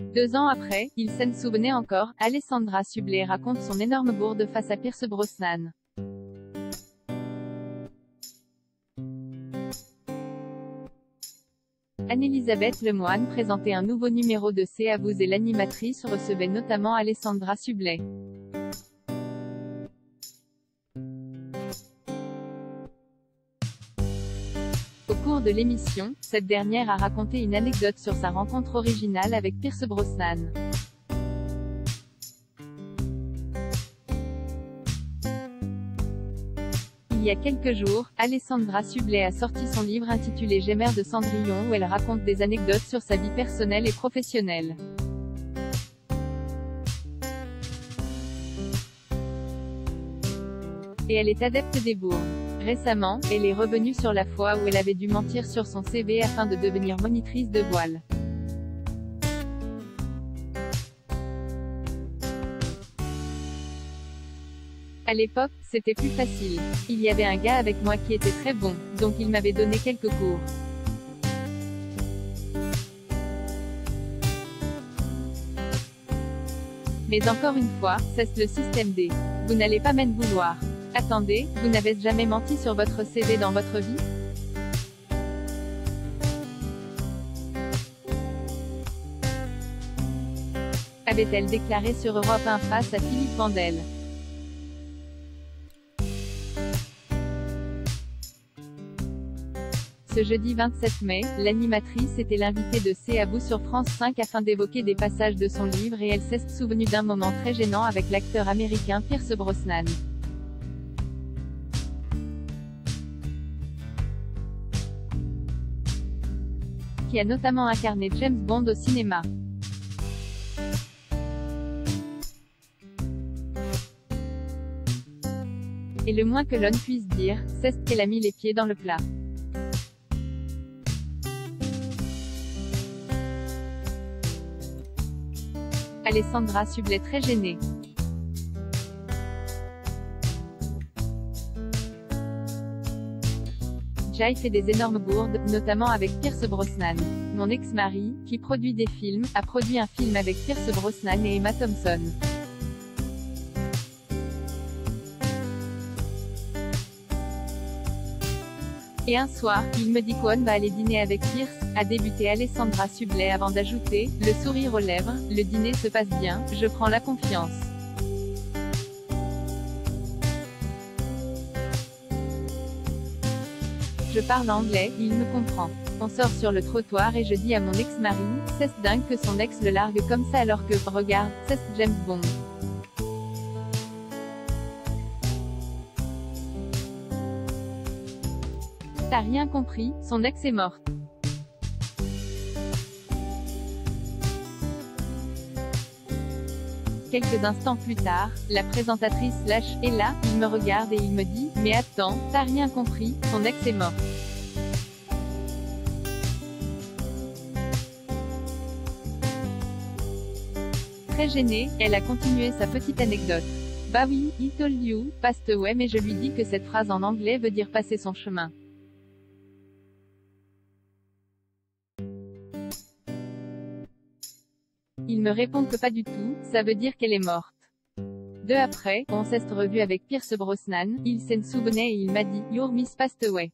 2 ans après, il s'en souvenait encore, Alessandra Sublet raconte son énorme bourde face à Pierce Brosnan. Anne-Elisabeth Lemoine présentait un nouveau numéro de C'est à vous et l'animatrice recevait notamment Alessandra Sublet. Au cours de l'émission, cette dernière a raconté une anecdote sur sa rencontre originale avec Pierce Brosnan. Il y a quelques jours, Alessandra Sublet a sorti son livre intitulé Gémère de Cendrillon où elle raconte des anecdotes sur sa vie personnelle et professionnelle. Et elle est adepte des bourdes. Récemment, elle est revenue sur la fois où elle avait dû mentir sur son CV afin de devenir monitrice de voile. À l'époque, c'était plus facile. Il y avait un gars avec moi qui était très bon, donc il m'avait donné quelques cours. Mais encore une fois, c'est le système D. Vous n'allez pas m'en vouloir. Attendez, vous n'avez jamais menti sur votre CV dans votre vie? Avait-elle déclaré sur Europe 1 face à Philippe Vandel. Ce jeudi 27 mai, l'animatrice était l'invitée de C'est à vous sur France 5 afin d'évoquer des passages de son livre et elle s'est souvenue d'un moment très gênant avec l'acteur américain Pierce Brosnan. Qui a notamment incarné James Bond au cinéma. Et le moins que l'on puisse dire, c'est qu'elle a mis les pieds dans le plat. Alessandra Sublet très gênée. J'ai fait des énormes bourdes, notamment avec Pierce Brosnan. Mon ex-mari, qui produit des films, a produit un film avec Pierce Brosnan et Emma Thompson. Et un soir, il me dit qu'on va aller dîner avec Pierce, a débuté Alessandra Sublet avant d'ajouter, le sourire aux lèvres, le dîner se passe bien, je prends la confiance. Je parle anglais, il me comprend. On sort sur le trottoir et je dis à mon ex-mari, c'est dingue que son ex le largue comme ça alors que, regarde, c'est James Bond. T'as rien compris, son ex est morte. Quelques instants plus tard, la présentatrice lâche, et là, il me regarde et il me dit, mais attends, t'as rien compris, son ex est morte. Très gênée, elle a continué sa petite anecdote. Bah oui, he told you, passed away mais je lui dis que cette phrase en anglais veut dire passer son chemin. Il me répond que pas du tout, ça veut dire qu'elle est morte. 2 après, on s'est revu avec Pierce Brosnan, il s'en souvenait et il m'a dit, your miss passed away.